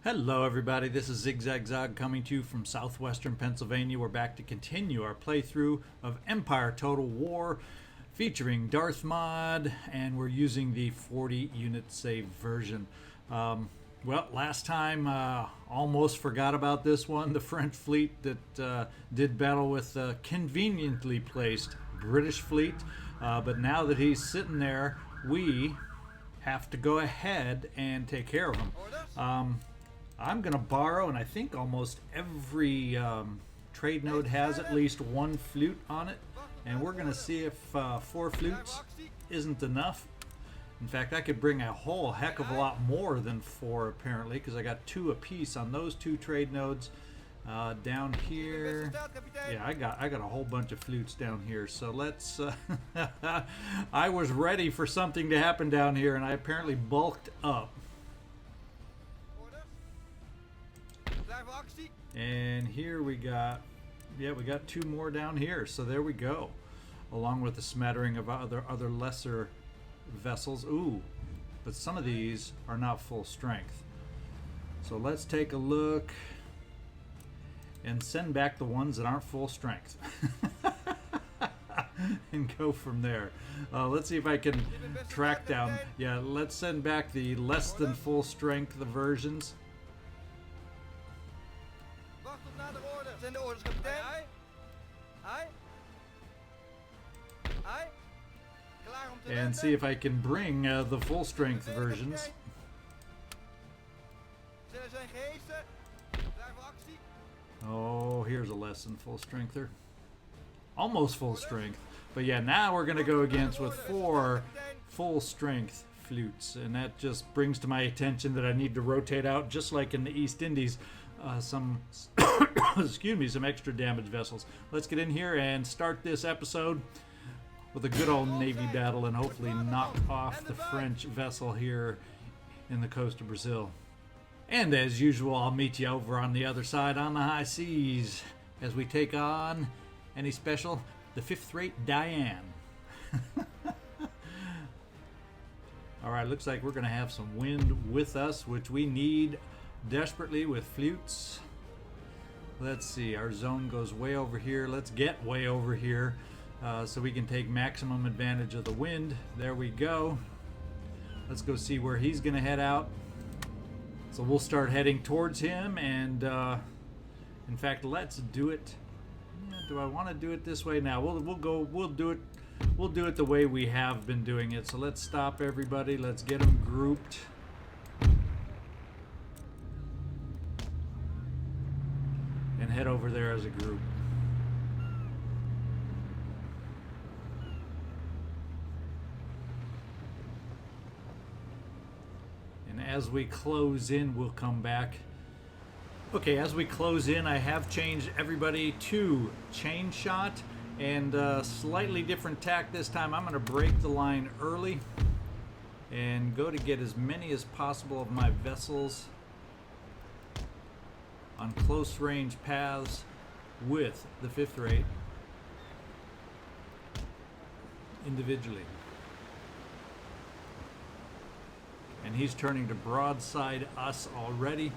Hello everybody, this is ZigZagZog coming to you from southwestern Pennsylvania. We're back to continue our playthrough of Empire Total War featuring Darthmod, and we're using the 40 unit save version. Well, last time almost forgot about this one, the French fleet that did battle with a conveniently placed British fleet, but now that he's sitting there, we have to go ahead and take care of him. I'm going to borrow, and I think almost every trade node has at least one flute on it, and we're going to see if 4 flutes isn't enough. In fact, I could bring a whole heck of a lot more than 4 apparently, because I got 2 apiece on those 2 trade nodes. Down here, yeah, I got a whole bunch of flutes down here, so let's I was ready for something to happen down here, and I apparently bulked up. And here we got 2 more down here, so there we go, along with a smattering of other lesser vessels. Ooh, but some of these are not full strength, so let's take a look and send back the ones that aren't full strength and go from there. Let's see if I can track down. Yeah, let's send back the less than full strength versions. And see if I can bring the full strength versions. Oh, here's a less than full strengther. Almost full strength. But yeah, now we're going to go against with 4 full strength flutes. And that just brings to my attention that I need to rotate out, just like in the East Indies, some excuse me, some extra damage vessels. Let's get in here and start this episode with a good old Navy battle and hopefully knock off the French vessel here in the coast of Brazil. And as usual, I'll meet you over on the other side on the high seas as we take on any special, the 5th rate Jian. Alright, looks like we're going to have some wind with us, which we need desperately with flutes. Let's see, our zone goes way over here. Let's get way over here so we can take maximum advantage of the wind. There we go. Let's go see where he's going to head out. So we'll start heading towards him, and in fact, let's do it. Do I want to do it this way? Now we'll do it the way we have been doing it. So let's stop everybody. Let's get them grouped. And head over there as a group. And as we close in, we'll come back. Okay, as we close in, I have changed everybody to chain shot and slightly different tack this time. I'm going to break the line early and go to get as many as possible of my vessels on close range paths with the 5th rate individually. And he's turning to broadside us already.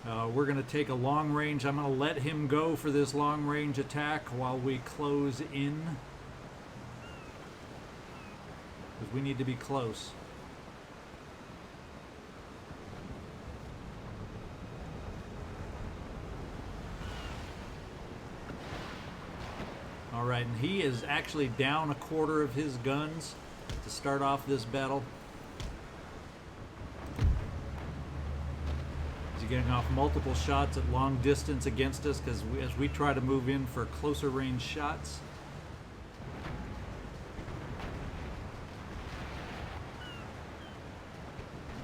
We're going to take a long range. I'm going to let him go for this long range attack while we close in, because we need to be close. Alright, and he is actually down a quarter of his guns to start off this battle. He's getting off multiple shots at long distance against us as we try to move in for closer range shots.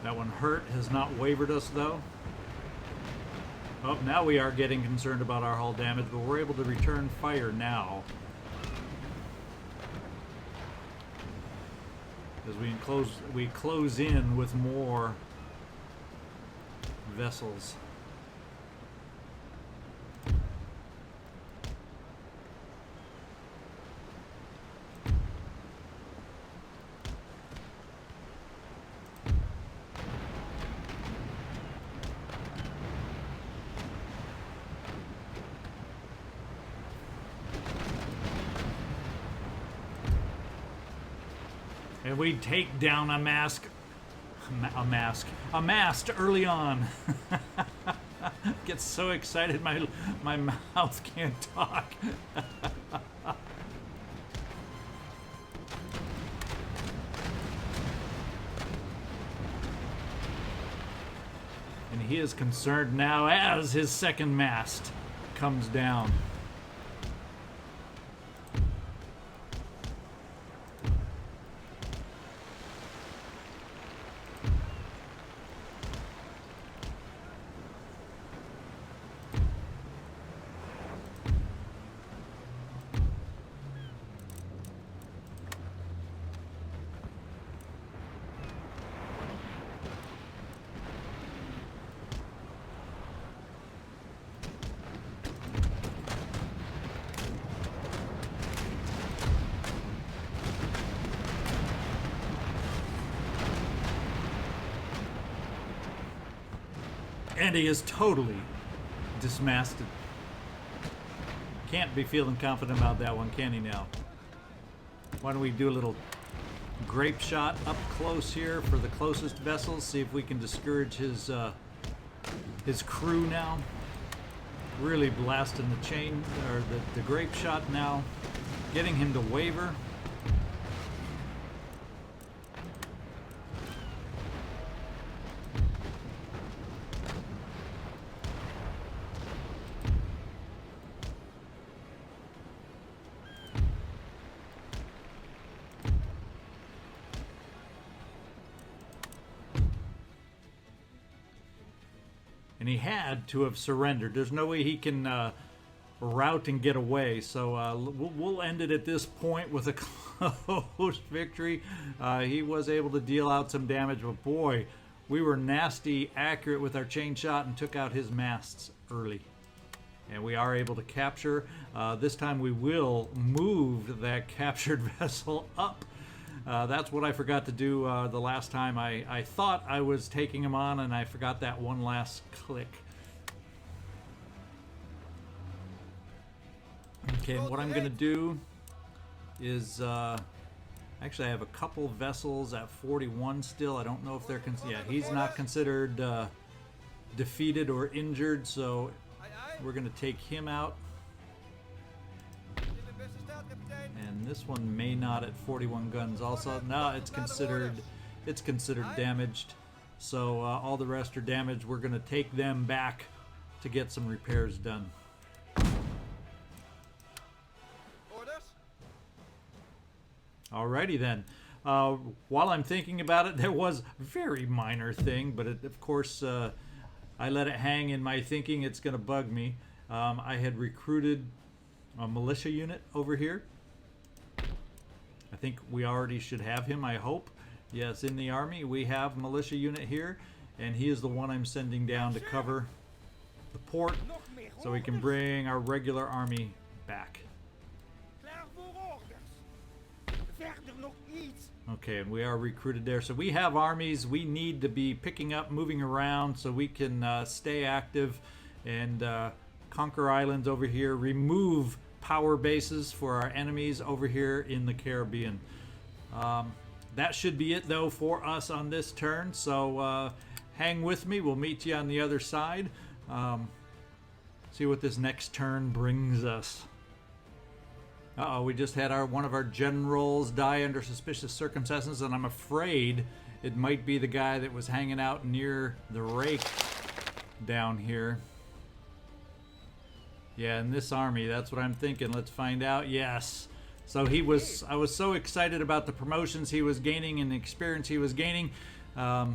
That one hurt, has not wavered us though. Oh, now we are getting concerned about our hull damage, but we're able to return fire now. As we close in with more vessels. And we take down a mast early on. Get so excited my mouth can't talk. And he is concerned now as his second mast comes down. And he is totally dismasted. Can't be feeling confident about that one, can he now? Why don't we do a little grape shot up close here for the closest vessels, see if we can discourage his crew now. Really blasting the chain, or the grape shot now, getting him to waver. And he had to have surrendered. There's no way he can route and get away. So we'll end it at this point with a close victory. He was able to deal out some damage, but boy, we were nasty accurate with our chain shot and took out his masts early. And we are able to capture. This time we will move that captured vessel up. That's what I forgot to do the last time. I thought I was taking him on, and I forgot that one last click. Okay, and what I'm going to do is... actually, I have a couple vessels at 41 still. I don't know if they're... yeah, he's not considered defeated or injured, so we're going to take him out. And this one may not at 41 guns also. No, it's considered damaged. So all the rest are damaged. We're going to take them back to get some repairs done. Alrighty then. While I'm thinking about it, there was a very minor thing, but of course I let it hang in my thinking. It's going to bug me. I had recruited a militia unit over here. I think we already should have him, I hope. Yes, in the army we have a militia unit here, and he is the one I'm sending down to cover the port so we can bring our regular army back. Okay, and we are recruited there. So we have armies we need to be picking up, moving around so we can stay active and conquer islands over here, remove power bases for our enemies over here in the Caribbean. That should be it though for us on this turn, so hang with me. We'll meet you on the other side. See what this next turn brings us. Uh-oh, we just had one of our generals die under suspicious circumstances, and I'm afraid it might be the guy that was hanging out near the rake down here. Yeah, in this army, that's what I'm thinking. Let's find out. Yes. So I was so excited about the promotions he was gaining and the experience he was gaining. But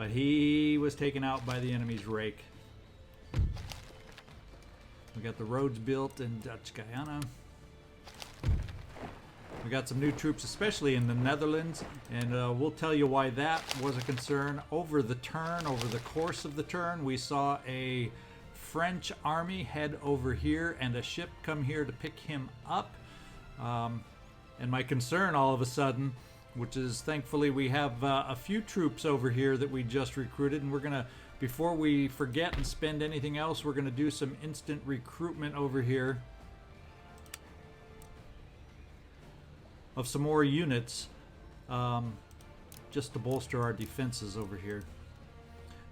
he was taken out by the enemy's rake. We got the roads built in Dutch Guyana. We got some new troops, especially in the Netherlands, and we'll tell you why that was a concern. Over the course of the turn, we saw a French army head over here and a ship come here to pick him up. And my concern all of a sudden, which is thankfully we have a few troops over here that we just recruited, and we're going to, before we forget and spend anything else, we're going to do some instant recruitment over here. of some more units just to bolster our defenses over here.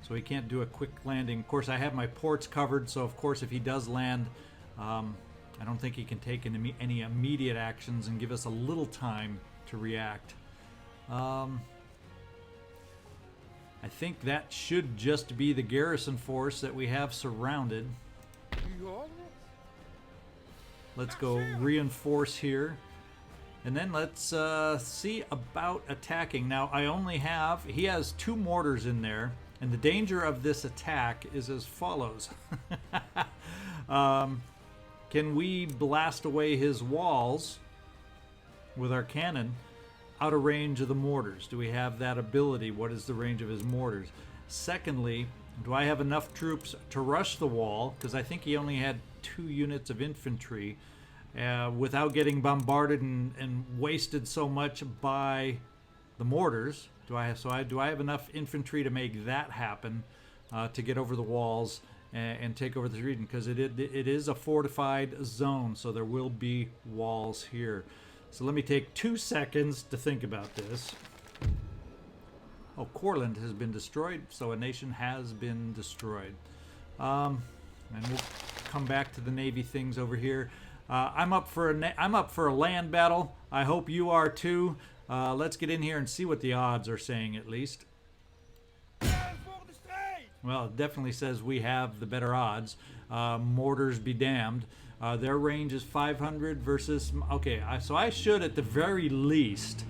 So he can't do a quick landing. Of course, I have my ports covered, so of course if he does land, I don't think he can take any immediate actions and give us a little time to react. I think that should just be the garrison force that we have surrounded. Let's go reinforce here. And then let's see about attacking. Now, he has 2 mortars in there, and the danger of this attack is as follows. Can we blast away his walls with our cannon out of range of the mortars? Do we have that ability? What is the range of his mortars? Secondly, do I have enough troops to rush the wall? Because I think he only had 2 units of infantry without getting bombarded and wasted so much by the mortars. Do I have enough infantry to make that happen, to get over the walls and take over the region? Because it is a fortified zone, so there will be walls here. So let me take 2 seconds to think about this. Oh, Courland has been destroyed, so a nation has been destroyed. And we'll come back to the Navy things over here. I'm up for a land battle. I hope you are too. Let's get in here and see what the odds are saying, at least. Well, it definitely says we have the better odds. Mortars be damned. Their range is 500 versus... Okay, so I should, at the very least,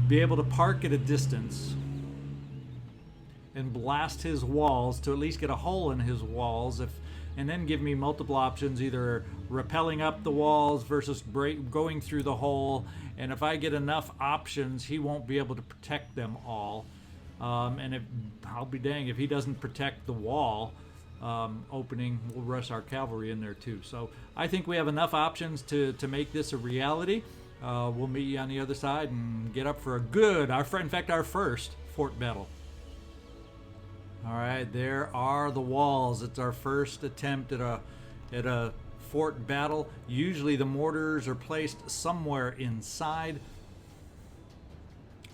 be able to park at a distance and blast his walls to at least get a hole in his walls, and then give me multiple options, either rappelling up the walls versus going through the hole. And if I get enough options, he won't be able to protect them all. And I'll be dang if he doesn't protect the wall opening, we'll rush our cavalry in there too. So I think we have enough options to make this a reality. We'll meet you on the other side and get up for our first fort battle. All right, there are the walls. It's our first attempt at a fort battle. Usually the mortars are placed somewhere inside.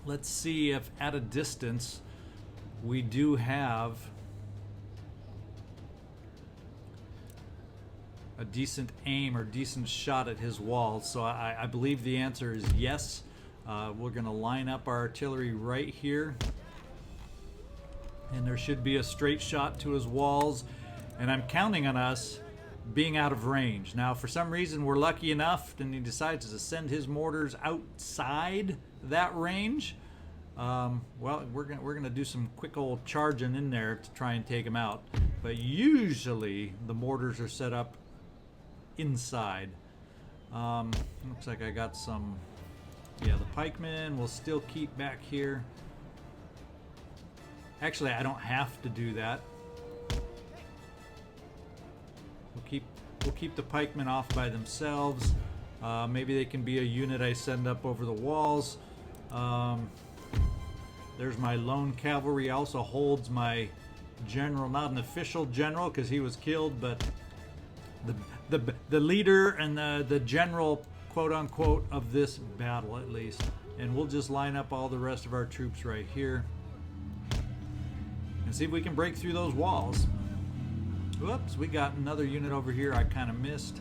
Let's see if at a distance we do have a decent aim or decent shot at his walls. So I believe the answer is yes. We're going to line up our artillery right here. And there should be a straight shot to his walls. And I'm counting on us being out of range. Now, for some reason, we're lucky enough, and he decides to send his mortars outside that range. Well, we're gonna do some quick old charging in there to try and take him out. But usually, the mortars are set up inside. Looks like I got some... Yeah, the pikemen will still keep back here. Actually, I don't have to do that. We'll keep the pikemen off by themselves. Maybe they can be a unit I send up over the walls. There's my lone cavalry. Also holds my general, not an official general because he was killed, but the leader and the general, quote unquote, of this battle at least. And we'll just line up all the rest of our troops right here and see if we can break through those walls. Whoops, we got another unit over here I kind of missed.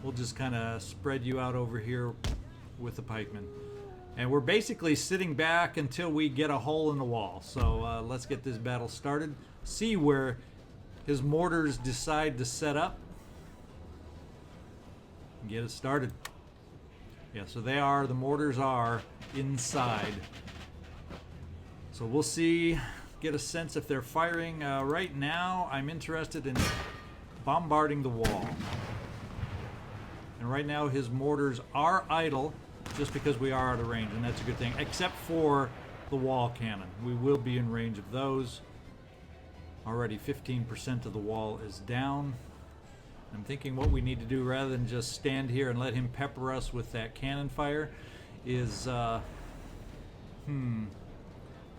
We'll just kind of spread you out over here with the pikemen. And we're basically sitting back until we get a hole in the wall. So let's get this battle started. See where his mortars decide to set up. Get it started. Yeah, so the mortars are inside. So we'll see, get a sense if they're firing. Right now, I'm interested in bombarding the wall. And right now, his mortars are idle just because we are out of range, and that's a good thing, except for the wall cannon. We will be in range of those. Already 15% of the wall is down. I'm thinking what we need to do, rather than just stand here and let him pepper us with that cannon fire, is, of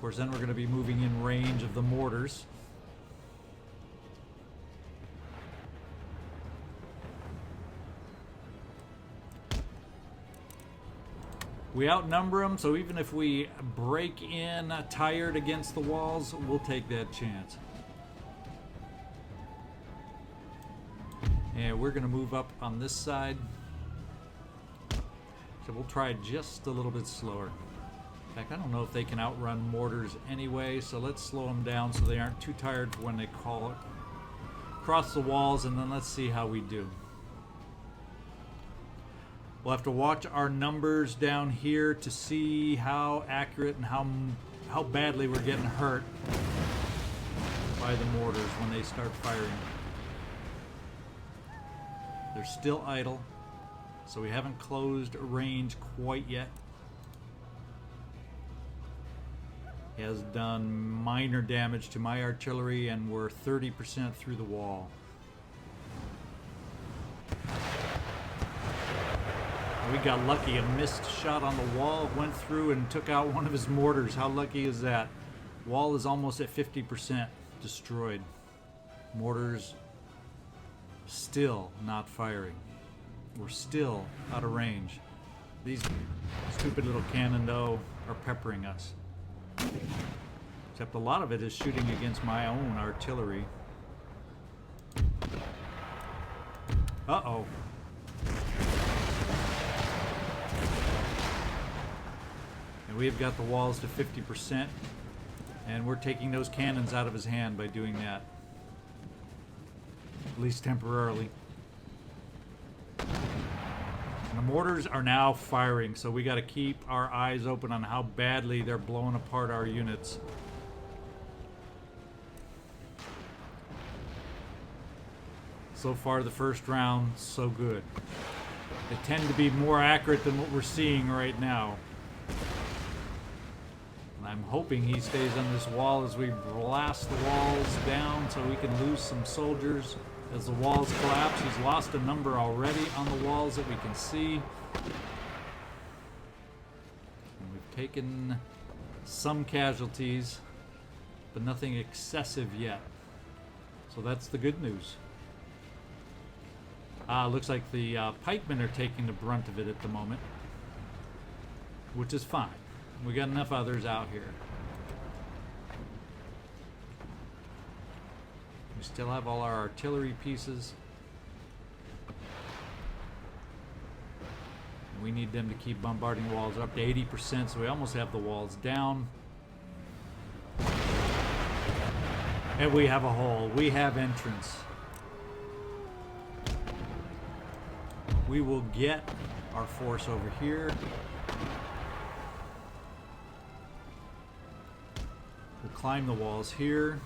course, then we're going to be moving in range of the mortars. We outnumber them, so even if we break in tired against the walls, we'll take that chance. And we're going to move up on this side. So we'll try just a little bit slower. In fact, I don't know if they can outrun mortars anyway, so let's slow them down so they aren't too tired for when they call it. Cross the walls, and then let's see how we do. We'll have to watch our numbers down here to see how accurate and how badly we're getting hurt by the mortars when they start firing. They're still idle, so we haven't closed range quite yet. He has done minor damage to my artillery, and we're 30% through the wall. We got lucky. A missed shot on the wall went through and took out one of his mortars. How lucky is that? Wall is almost at 50% destroyed. Mortars still not firing. We're still out of range. These stupid little cannon, though, are peppering us. Except a lot of it is shooting against my own artillery. Uh-oh. And we've got the walls to 50%, and we're taking those cannons out of his hand by doing that. At least temporarily. And the mortars are now firing, so we got to keep our eyes open on how badly they're blowing apart our units. So far, the first round, so good. They tend to be more accurate than what we're seeing right now. And I'm hoping he stays on this wall as we blast the walls down so we can lose some soldiers. As the walls collapse, he's lost a number already on the walls that we can see. And we've taken some casualties, but nothing excessive yet. So that's the good news. Looks like the pikemen are taking the brunt of it at the moment, which is fine. We got enough others out here. We still have all our artillery pieces. We need them to keep bombarding walls up to 80%, so we almost have the walls down. And we have a hole. We have entrance. We will get our force over here. We'll climb the walls here.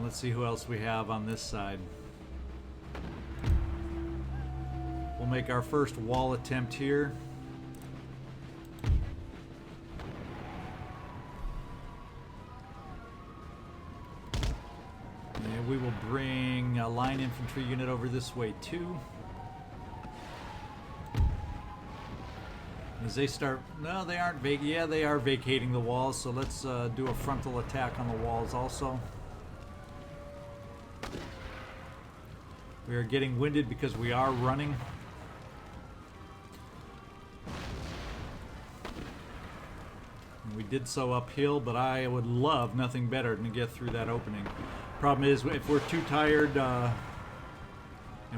Let's see who else we have on this side. We'll make our first wall attempt here. And we will bring a line infantry unit over this way too. As they start, no, they aren't yeah, they are vacating the walls, so let's do a frontal attack on the walls also. We are getting winded because we are running. And we did so uphill, but I would love nothing better than to get through that opening. Problem is, if we're too tired and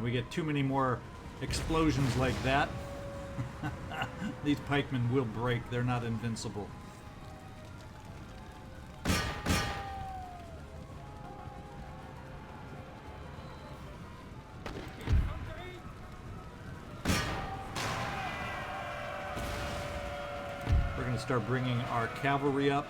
we get too many more explosions like that, these pikemen will break. They're not invincible. We're going to start bringing our cavalry up.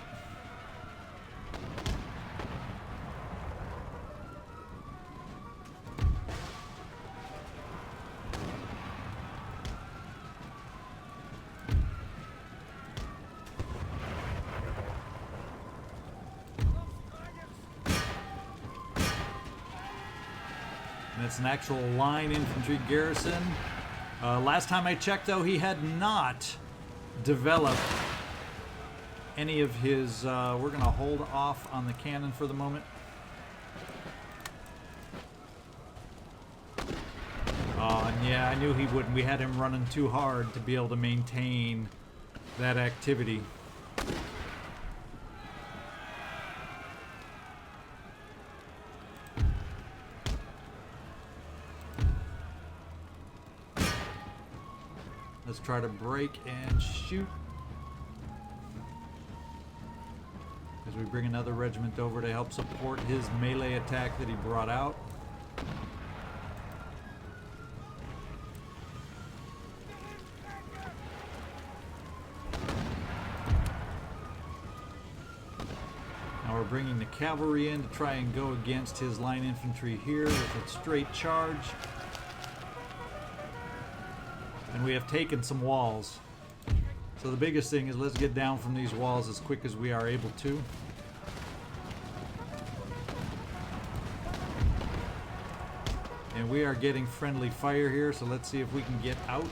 It's an actual line infantry garrison. Last time I checked, though, he had not developed any of his... we're going to hold off on the cannon for the moment. Oh, and yeah, I knew he wouldn't. We had him running too hard to be able to maintain that activity. Let's try to break and shoot. As we bring another regiment over to help support his melee attack that he brought out. Now we're bringing the cavalry in to try and go against his line infantry here with a straight charge. And we have taken some walls. So the biggest thing is let's get down from these walls as quick as we are able to. And we are getting friendly fire here, so let's see if we can get out.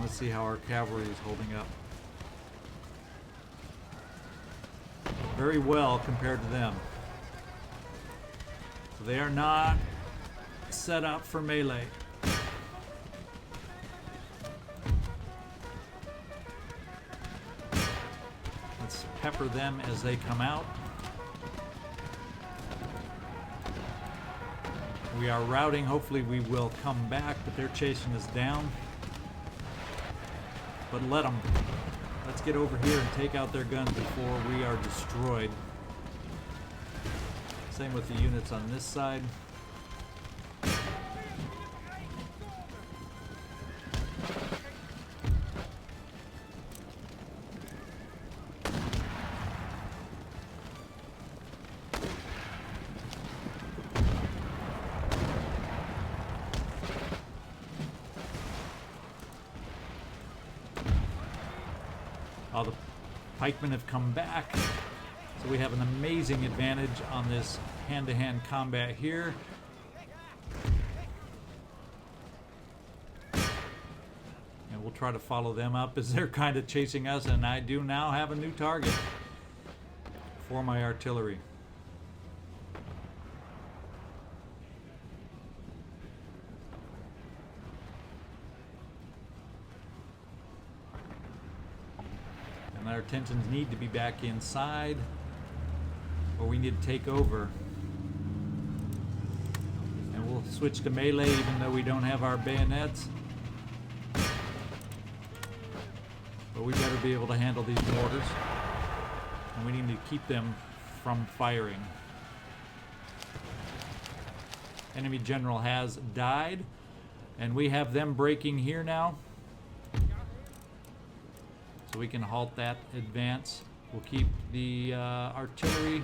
Let's see how our cavalry is holding up. Very well compared to them. So they are not set up for melee. Let's pepper them as they come out. We are routing. Hopefully we will come back, but they're chasing us down. But let them. Let's get over here and take out their guns before we are destroyed. Same with the units on this side. All the pikemen have come back. So we have an amazing advantage on this hand-to-hand combat here. And we'll try to follow them up as they're kind of chasing us, and I do now have a new target for my artillery. And our attentions need to be back inside, or we need to take over. And we'll switch to melee even though we don't have our bayonets. But we better be able to handle these mortars. And we need to keep them from firing. Enemy general has died. And we have them breaking here now. So we can halt that advance. We'll keep the artillery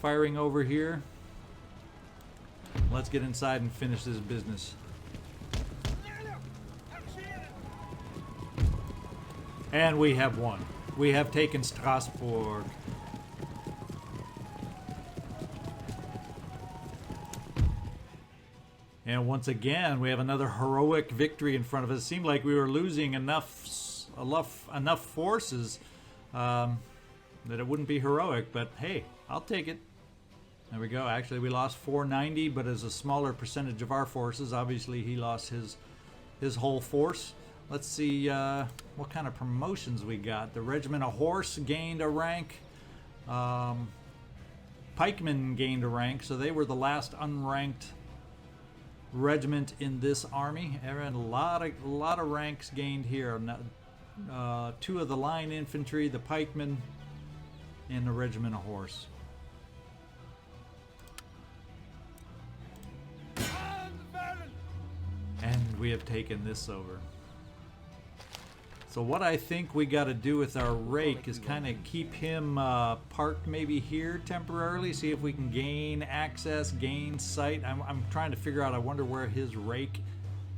firing over here. Let's get inside and finish this business. And we have won. We have taken Strasbourg. And once again, we have another heroic victory in front of us. It seemed like we were losing enough forces that it wouldn't be heroic, but hey, I'll take it. There we go. Actually, we lost 490, but as a smaller percentage of our forces, obviously he lost his whole force. Let's see what kind of promotions we got. The Regiment of Horse gained a rank. Pikemen gained a rank, so they were the last unranked regiment in this army. And a lot of ranks gained here. Two of the line infantry, the pikemen, and the Regiment of Horse. And we have taken this over. So what I think we got to do with our rake is kind of keep him parked maybe here temporarily, see if we can gain access, gain sight. I'm trying to figure out, I wonder where his rake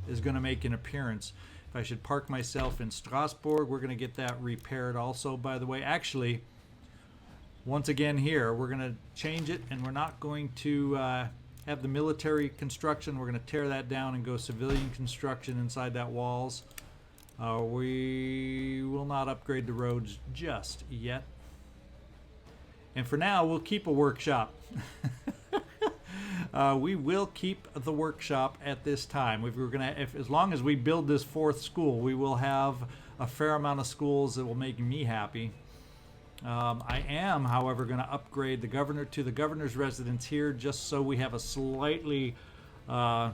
is going to make an appearance. If I should park myself in Strasbourg, we're going to get that repaired also, by the way. Actually, once again here, we're going to change it, and we're not going to have the military construction. We're going to tear that down and go civilian construction inside that walls. We will not upgrade the roads just yet. And for now, we'll keep a workshop. We will keep the workshop at this time. If we're gonna, as long as we build this 4th school, we will have a fair amount of schools that will make me happy. I am, however, going to upgrade the governor to the governor's residence here, just so we have a slightly, a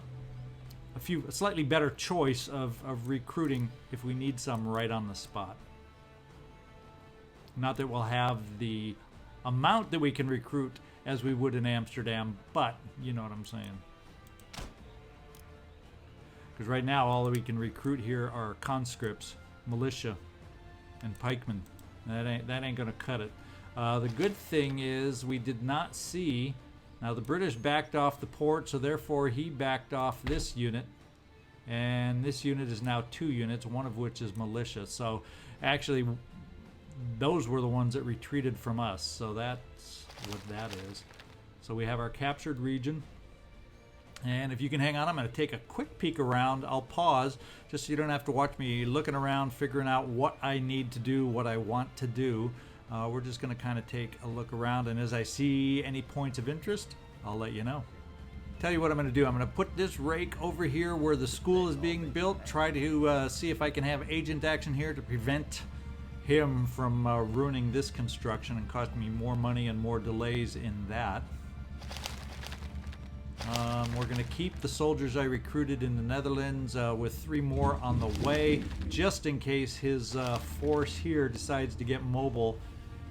slightly better choice of recruiting if we need some right on the spot. Not that we'll have the amount that we can recruit as we would in Amsterdam, but you know what I'm saying. Because right now all that we can recruit here are conscripts, militia, and pikemen. That ain't gonna cut it. The good thing is we did not see. Now the British backed off the port, so therefore he backed off this unit, and this unit is now 2 units, one of which is militia. So actually, those were the ones that retreated from us. So that's what that is. So we have our captured region. And if you can hang on, I'm going to take a quick peek around. I'll pause just so you don't have to watch me looking around, figuring out what I need to do, what I want to do. We're just going to kind of take a look around, and as I see any points of interest, I'll let you know. Tell you what I'm going to do. I'm going to put this rake over here where the school is being built, try to see if I can have agent action here to prevent him from ruining this construction and costing me more money and more delays in that. We're going to keep the soldiers I recruited in the Netherlands with 3 more on the way, just in case his force here decides to get mobile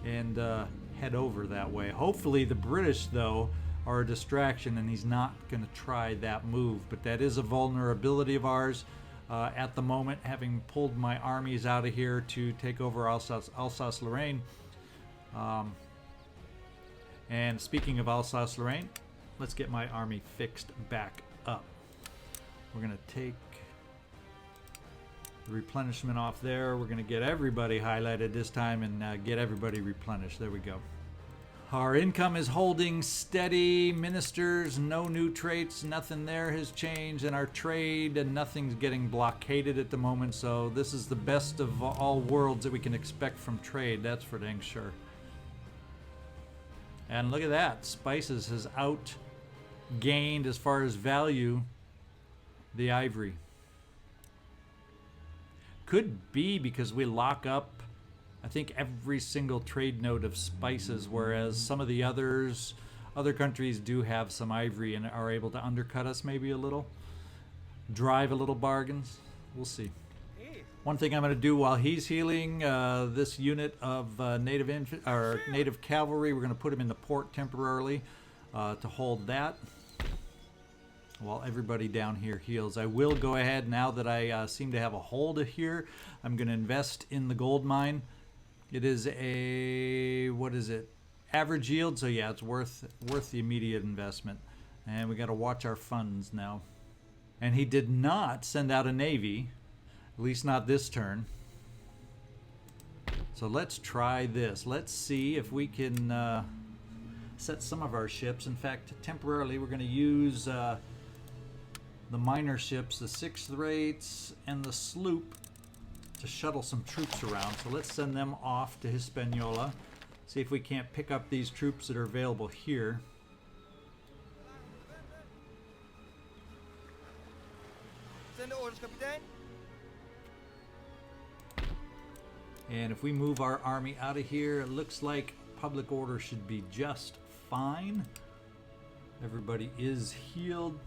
and head over that way. Hopefully the British, though, are a distraction and he's not going to try that move, but that is a vulnerability of ours at the moment, having pulled my armies out of here to take over Alsace-Lorraine. And speaking of Alsace-Lorraine, let's get my army fixed back up. We're going to take the replenishment off there. We're going to get everybody highlighted this time and get everybody replenished. There we go. Our income is holding steady. Ministers, no new traits, nothing there has changed. And our trade, and nothing's getting blockaded at the moment. So this is the best of all worlds that we can expect from trade. That's for dang sure. And look at that. Spices has outgained as far as value the ivory. Could be because we lock up, I think, every single trade node of spices, whereas some of the other countries do have some ivory and are able to undercut us maybe a little, drive a little bargains. We'll see. One thing I'm going to do while he's healing this unit of native cavalry, we're going to put him in the port temporarily to hold that while everybody down here heals. I will go ahead, now that I seem to have a hold of here, I'm going to invest in the gold mine. It is a, what is it, average yield, so yeah, it's worth the immediate investment. And we got to watch our funds now. And he did not send out a navy, at least not this turn. So let's try this. Let's see if we can set some of our ships. In fact, temporarily we're going to use the minor ships, the 6th rates and the sloop, to shuttle some troops around. So let's send them off to Hispaniola. See if we can't pick up these troops that are available here. And if we move our army out of here, it looks like public order should be just fine. Everybody is healed.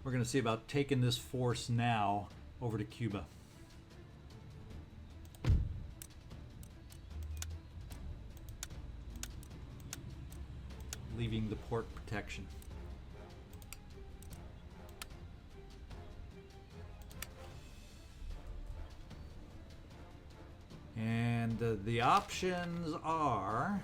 We're going to see about taking this force now over to Cuba. Leaving the port protection. And the options are...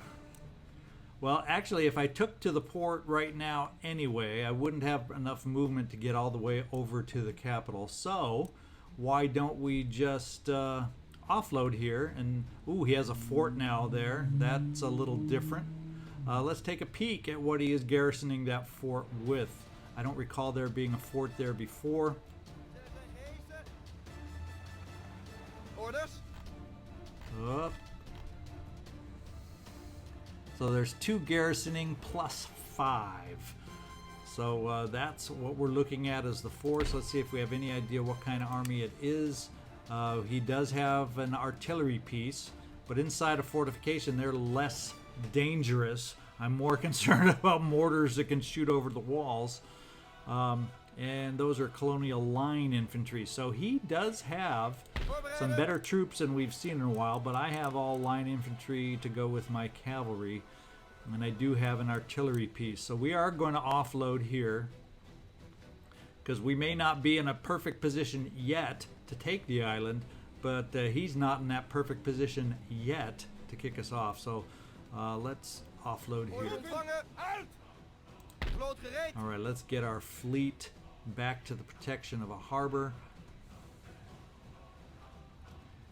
Well, actually, if I took to the port right now anyway, I wouldn't have enough movement to get all the way over to the capital. So, why don't we just offload here? And, ooh, he has a fort now there. That's a little different. Let's take a peek at what he is garrisoning that fort with. I don't recall there being a fort there before. Orders? Up. So there's 2 garrisoning plus 5. So that's what we're looking at as the force. Let's see if we have any idea what kind of army it is. He does have an artillery piece, but inside a fortification they're less dangerous. I'm more concerned about mortars that can shoot over the walls. And those are colonial line infantry. So he does have some better troops than we've seen in a while, but I have all line infantry to go with my cavalry. And I do have an artillery piece. So we are going to offload here, because we may not be in a perfect position yet to take the island, but he's not in that perfect position yet to kick us off. So let's offload here. Alright, let's get our fleet back to the protection of a harbor.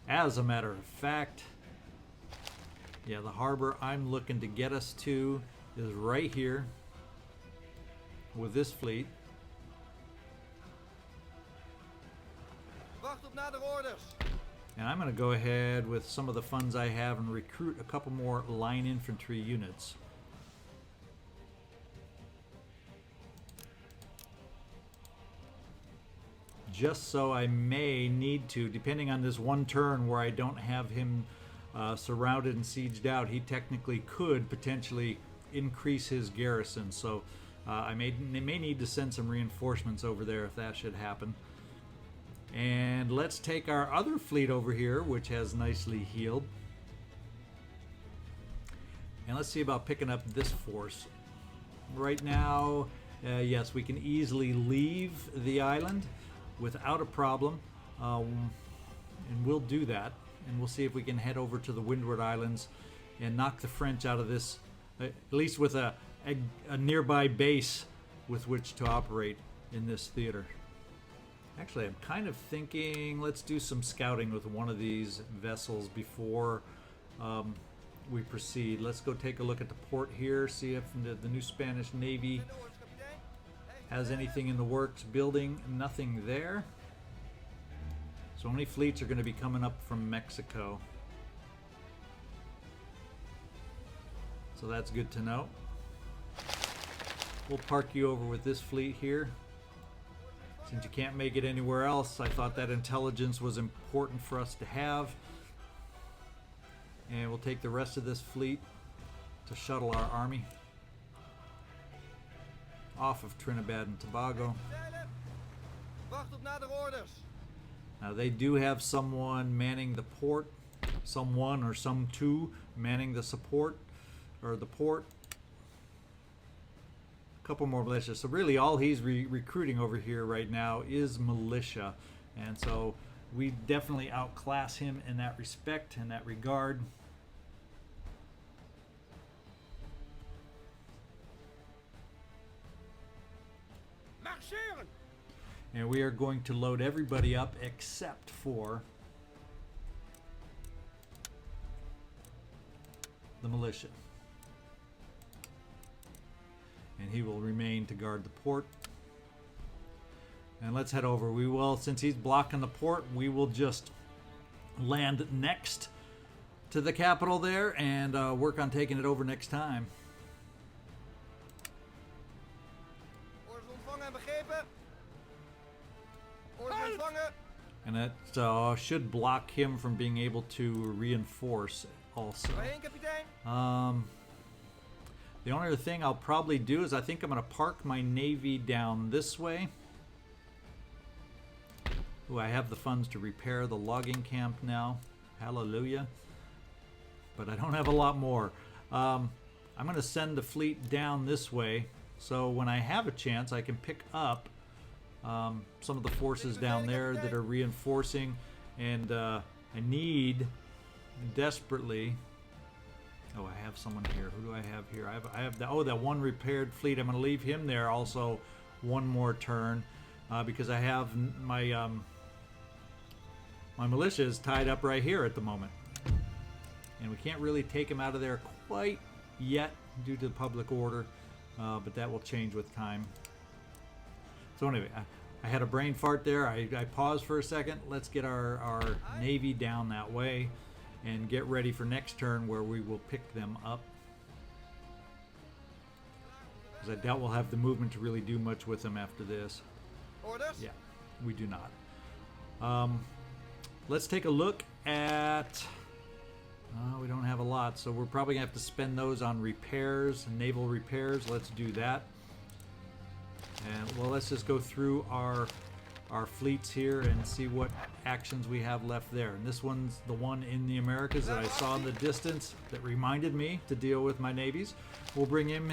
As a matter of fact, yeah, the harbor I'm looking to get us to is right here with this fleet. And I'm going to go ahead with some of the funds I have and recruit a couple more line infantry units. Just so I may need to, depending on this one turn where I don't have him surrounded and sieged out, he technically could potentially increase his garrison. So I may need to send some reinforcements over there if that should happen. And let's take our other fleet over here, which has nicely healed. And let's see about picking up this force. Right now, yes, we can easily leave the island without a problem, and we'll do that, and we'll see if we can head over to the Windward Islands and knock the French out of this, at least with a nearby base with which to operate in this theater. Actually, I'm kind of thinking let's do some scouting with one of these vessels before we proceed. Let's go take a look at the port here, see if the new Spanish Navy has anything in the works building. Nothing there. So only fleets are going to be coming up from Mexico. So that's good to know. We'll park you over with this fleet here. Since you can't make it anywhere else, I thought that intelligence was important for us to have. And we'll take the rest of this fleet to shuttle our army off of Trinidad and Tobago. Now they do have someone manning the port, someone or some two manning the support or the port. A couple more militia. So really all he's recruiting over here right now is militia, and so we definitely outclass him in that respect, in that regard. And we are going to load everybody up except for the militia. And he will remain to guard the port. And let's head over. We will, since he's blocking the port, we will just land next to the capital there and work on taking it over next time. And that should block him from being able to reinforce also. The only other thing I'll probably do is I think I'm going to park my navy down this way. Ooh, I have the funds to repair the logging camp now. Hallelujah. But I don't have a lot more. I'm going to send the fleet down this way, so when I have a chance I can pick up some of the forces down there that are reinforcing, and I need desperately. Oh, I have someone here. Who do I have here? I have that one repaired fleet. I'm going to leave him there also one more turn because I have my my militia is tied up right here at the moment, and we can't really take him out of there quite yet due to the public order, but that will change with time. So anyway, I had a brain fart there. I paused for a second. Let's get our Navy down that way and get ready for next turn where we will pick them up. Because I doubt we'll have the movement to really do much with them after this. Orders? Yeah, we do not. Let's take a look at... we don't have a lot, so we're probably going to have to spend those on repairs, naval repairs. Let's do that. And, well, let's just go through our fleets here and see what actions we have left there. And this one's the one in the Americas that I saw in the distance that reminded me to deal with my navies. We'll bring him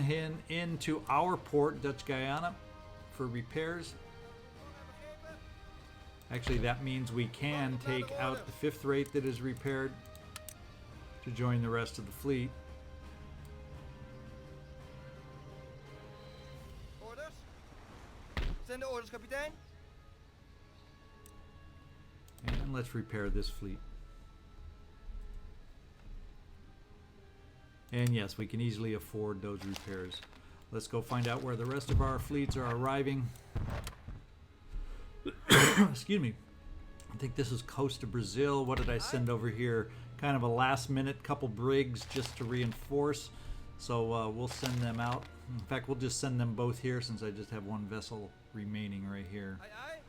into our port, Dutch Guyana, for repairs. Actually, that means we can take out the 5th rate that is repaired to join the rest of the fleet. Orders? Send the orders, kapitein. And let's repair this fleet. And yes, we can easily afford those repairs. Let's go find out where the rest of our fleets are arriving. Excuse me. I think this is coast of Brazil. What did I send over here? Kind of a last minute couple brigs just to reinforce. So we'll send them out. In fact, we'll just send them both here since I just have one vessel remaining right here. Aye, aye.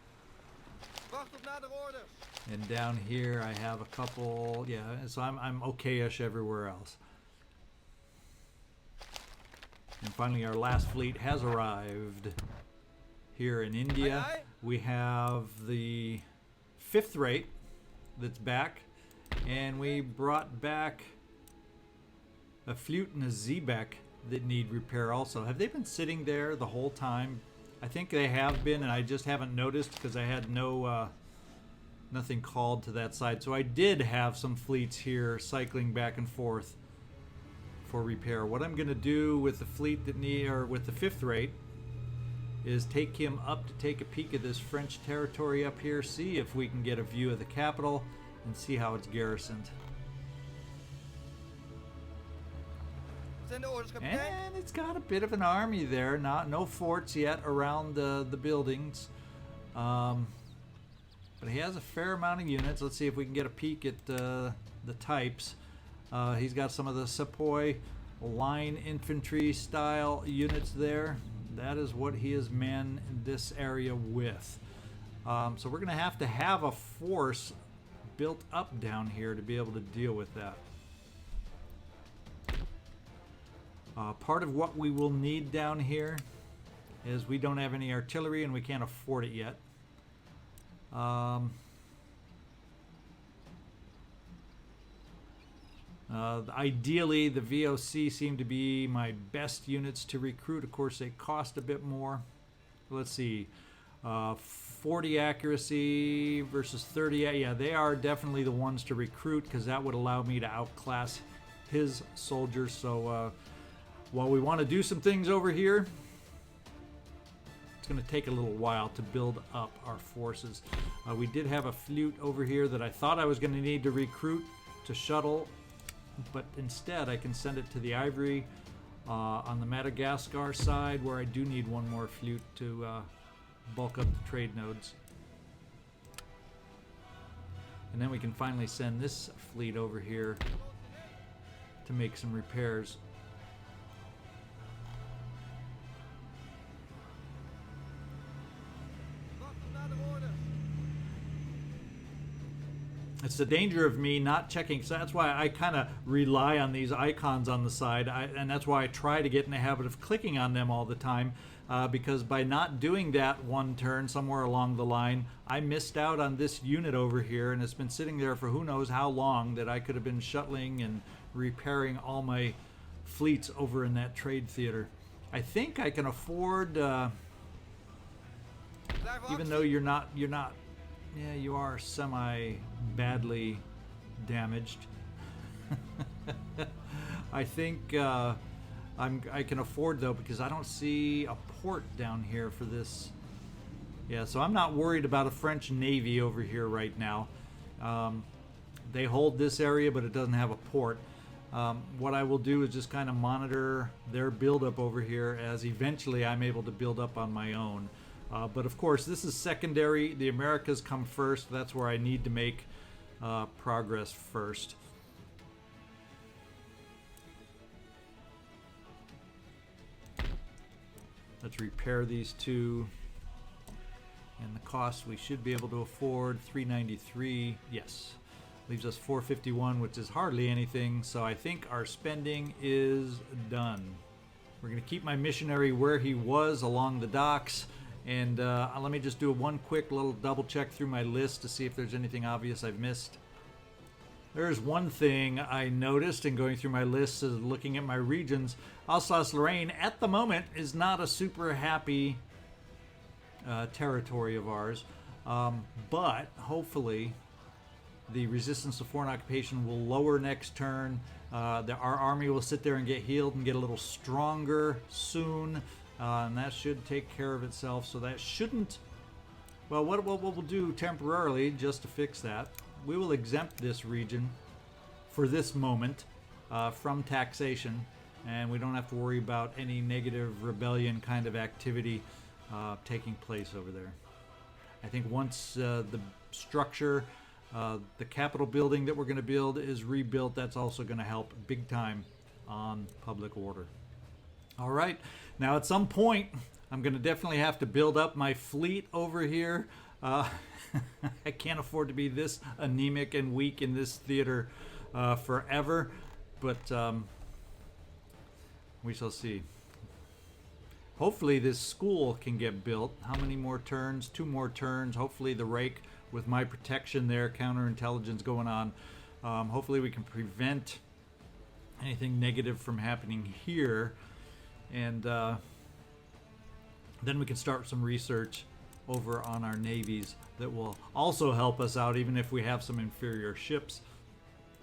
Wacht op nader orders. And down here I have a couple, yeah, so I'm okay-ish everywhere else. And finally our last fleet has arrived here in India. Aye, aye. We have the 5th rate that's back, and we brought back a flute and a Zebek that need repair also. Have they been sitting there the whole time? I think they have been, and I just haven't noticed because I had nothing called to that side. So I did have some fleets here cycling back and forth for repair. What I'm going to do with the fleet that with the 5th rate is take him up to take a peek at this French territory up here, see if we can get a view of the capital and see how it's garrisoned. Send the orders, kapitein. And it's got a bit of an army there. No forts yet around the buildings. But he has a fair amount of units. Let's see if we can get a peek at the types. He's got some of the sepoy line infantry style units there. That is what he is manned this area with. So we're going to have a force built up down here to be able to deal with that. Part of what we will need down here is we don't have any artillery and we can't afford it yet. Ideally, the VOC seem to be my best units to recruit. Of course, they cost a bit more. Let's see. 40 accuracy versus 30. Yeah, they are definitely the ones to recruit because that would allow me to outclass his soldiers. So while we want to do some things over here, it's going to take a little while to build up our forces. We did have a flute over here that I thought I was going to need to recruit to shuttle, but instead I can send it to the Ivory on the Madagascar side, where I do need one more flute to bulk up the trade nodes. And then we can finally send this fleet over here to make some repairs. It's the danger of me not checking, so that's why I kind of rely on these icons on the side, and that's why I try to get in the habit of clicking on them all the time, because by not doing that one turn somewhere along the line, I missed out on this unit over here, and it's been sitting there for who knows how long that I could have been shuttling and repairing all my fleets over in that trade theater. I think I can afford, even though you're not. Yeah, you are semi-badly damaged. I think I can afford, though, because I don't see a port down here for this. Yeah, so I'm not worried about a French Navy over here right now. They hold this area, but it doesn't have a port. What I will do is just kind of monitor their buildup over here as eventually I'm able to build up on my own. But of course, this is secondary. The Americas come first. That's where I need to make progress first. Let's repair these two. And the cost we should be able to afford, $393. Yes. Leaves us $451, which is hardly anything. So I think our spending is done. We're going to keep my missionary where he was along the docks. And let me just do one quick little double check through my list to see if there's anything obvious I've missed. There's one thing I noticed in going through my list, looking at my regions. Alsace-Lorraine, at the moment, is not a super happy territory of ours. But hopefully the resistance to foreign occupation will lower next turn. Our army will sit there and get healed and get a little stronger soon. And that should take care of itself. So that shouldn't... Well, what we'll do temporarily, just to fix that, we will exempt this region for this moment from taxation, and we don't have to worry about any negative rebellion kind of activity taking place over there. I think once the structure, the Capitol building that we're going to build is rebuilt, that's also going to help big time on public order. All right, now at some point, I'm going to definitely have to build up my fleet over here. I can't afford to be this anemic and weak in this theater forever, but we shall see. Hopefully this school can get built. How many more turns? 2 more turns. Hopefully the rake, with my protection there, counterintelligence going on, hopefully we can prevent anything negative from happening here, and then we can start some research over on our navies that will also help us out even if we have some inferior ships.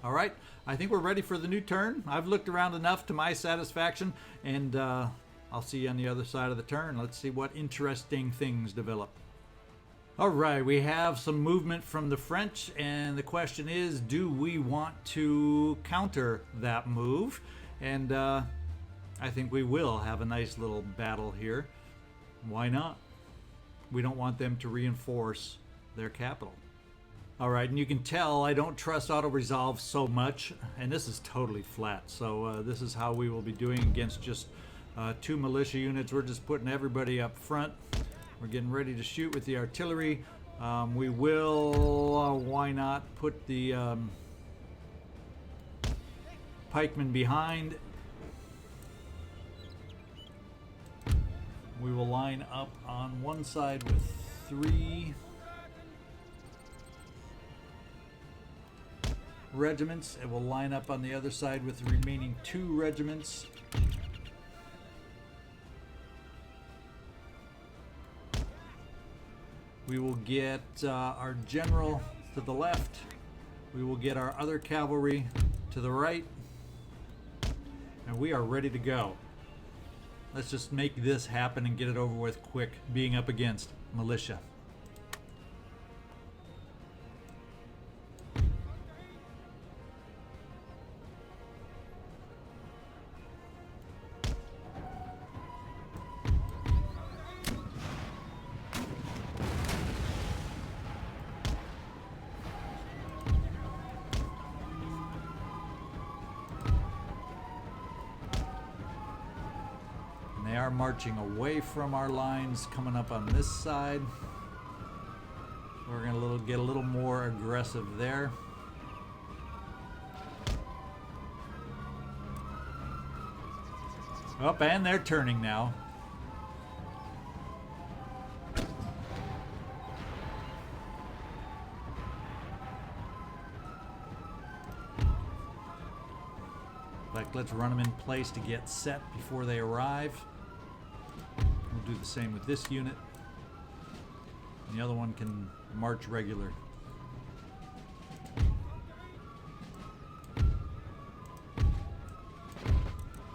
All right, I think we're ready for the new turn. I've looked around enough to my satisfaction, and I'll see you on the other side of the turn. Let's see what interesting things develop. All right, we have some movement from the French, and the question is, do we want to counter that move? And I think we will have a nice little battle here. Why not? We don't want them to reinforce their capital. All right, and you can tell I don't trust auto-resolve so much, and this is totally flat. So this is how we will be doing against just 2 militia units. We're just putting everybody up front. We're getting ready to shoot with the artillery. We will, why not, put the pikemen behind. We will line up on one side with 3 regiments. It will line up on the other side with the remaining 2 regiments. We will get our general to the left. We will get our other cavalry to the right. And we are ready to go. Let's just make this happen and get it over with quick, being up against militia. They are marching away from our lines, coming up on this side. We're going to get a little more aggressive there. Up, and they're turning now. Let's run them in place to get set before they arrive. We'll do the same with this unit. And the other one can march regular.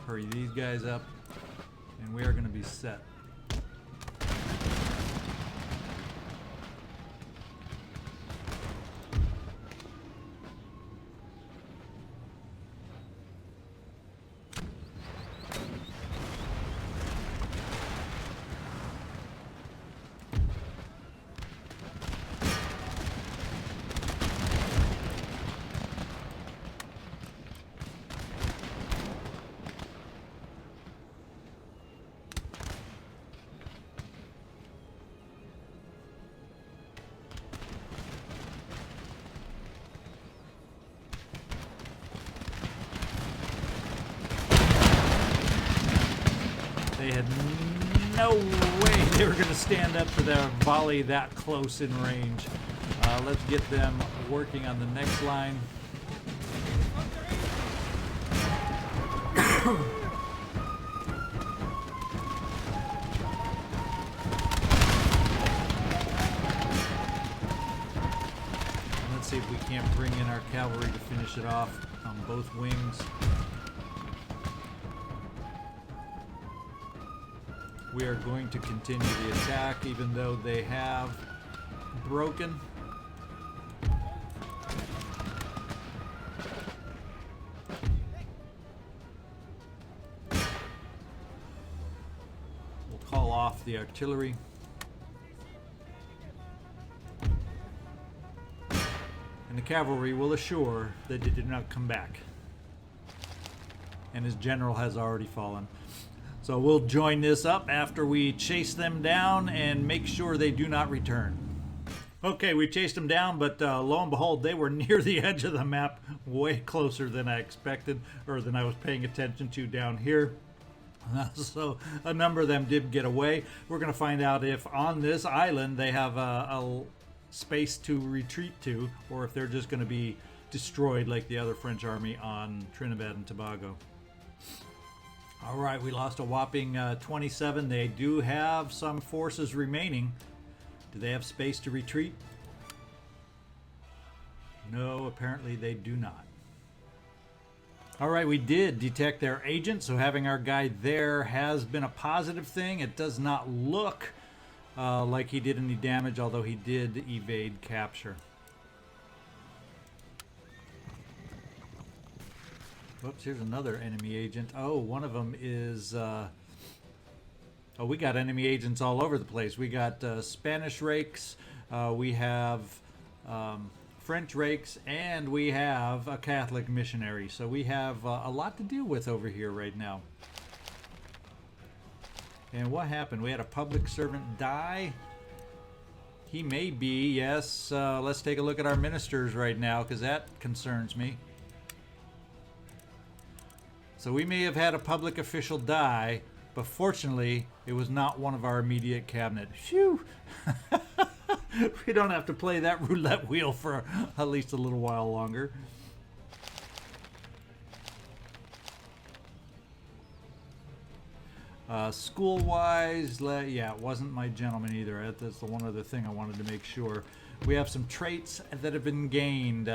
Hurry these guys up, and we are going to be set. had no way they were going to stand up to their volley that close in range. Let's get them working on the next line. Let's see if we can't bring in our cavalry to finish it off on both wings. We are going to continue the attack even though they have broken. We'll call off the artillery. And the cavalry will assure that they did not come back. And his general has already fallen. So we'll join this up after we chase them down and make sure they do not return. Okay, we chased them down, but lo and behold, they were near the edge of the map, way closer than I expected, or than I was paying attention to down here. So a number of them did get away. We're going to find out if on this island they have a space to retreat to, or if they're just going to be destroyed like the other French army on Trinidad and Tobago. All right, we lost a whopping 27. They do have some forces remaining. Do they have space to retreat? No, apparently they do not. All right, we did detect their agent, so having our guy there has been a positive thing. It does not look like he did any damage, although he did evade capture. Whoops, here's another enemy agent. Oh, one of them is... oh, we got enemy agents all over the place. We got Spanish rakes, we have French rakes, and we have a Catholic missionary. So we have a lot to deal with over here right now. And what happened? We had a public servant die. He may be, yes. Let's take a look at our ministers right now, because that concerns me. So we may have had a public official die, but fortunately, it was not one of our immediate cabinet. Phew! We don't have to play that roulette wheel for at least a little while longer. School-wise, yeah, it wasn't my gentleman either. That's the one other thing I wanted to make sure. We have some traits that have been gained.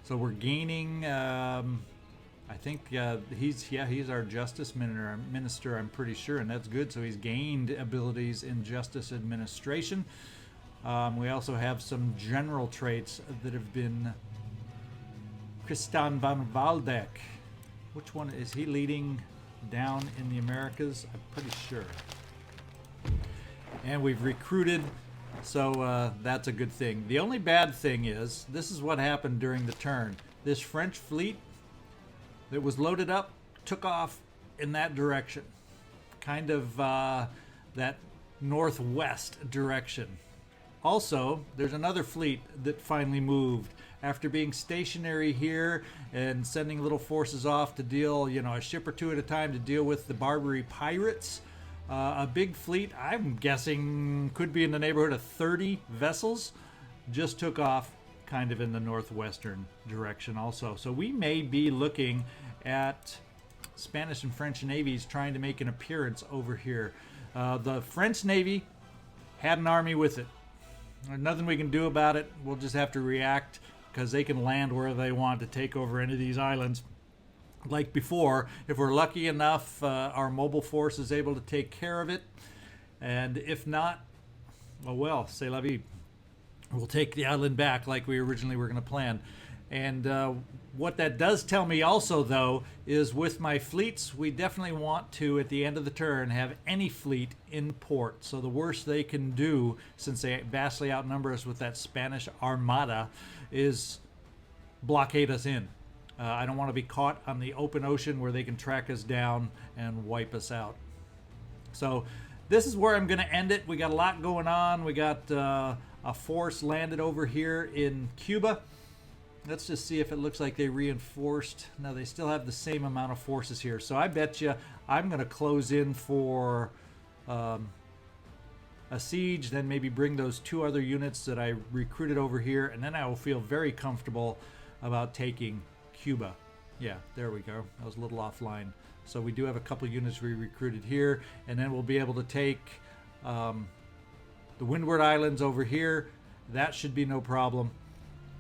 So we're gaining, I think he's our justice minister, I'm pretty sure, and that's good. So he's gained abilities in justice administration. We also have some general traits that have been Christian van Waldeck. Which one is he leading down in the Americas? I'm pretty sure. And we've recruited. So that's a good thing. The only bad thing is, this is what happened during the turn. This French fleet that was loaded up took off in that direction. Kind of that northwest direction. Also, there's another fleet that finally moved. After being stationary here and sending little forces off to deal, a ship or two at a time to deal with the Barbary pirates, a big fleet, I'm guessing could be in the neighborhood of 30 vessels, just took off kind of in the northwestern direction also. So we may be looking at Spanish and French navies trying to make an appearance over here. The French Navy had an army with it. There's nothing we can do about it. We'll just have to react, because they can land where they want to take over any of these islands. Like before, if we're lucky enough, our mobile force is able to take care of it. And if not, oh well, c'est la vie. We'll take the island back like we originally were going to plan. And what that does tell me also, though, is with my fleets, we definitely want to, at the end of the turn, have any fleet in port. So the worst they can do, since they vastly outnumber us with that Spanish armada, is blockade us in. I don't want to be caught on the open ocean where they can track us down and wipe us out. So this is where I'm going to end it. We got a lot going on. We got a force landed over here in Cuba. Let's just see if it looks like they reinforced. No, they still have the same amount of forces here. So I bet you I'm going to close in for a siege, then maybe bring those 2 other units that I recruited over here, and then I will feel very comfortable about taking Cuba. Yeah, there we go. I was a little offline. So we do have a couple units we recruited here, and then we'll be able to take the Windward Islands over here. That should be no problem.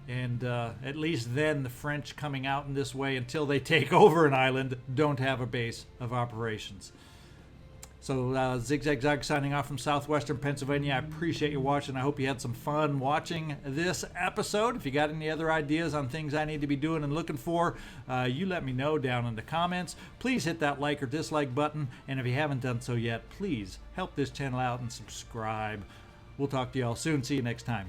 And at least then the French coming out in this way until they take over an island don't have a base of operations. So ZigZagZog signing off from southwestern Pennsylvania. I appreciate you watching. I hope you had some fun watching this episode. If you got any other ideas on things I need to be doing and looking for, you let me know down in the comments. Please hit that like or dislike button. And if you haven't done so yet, please help this channel out and subscribe. We'll talk to you all soon. See you next time.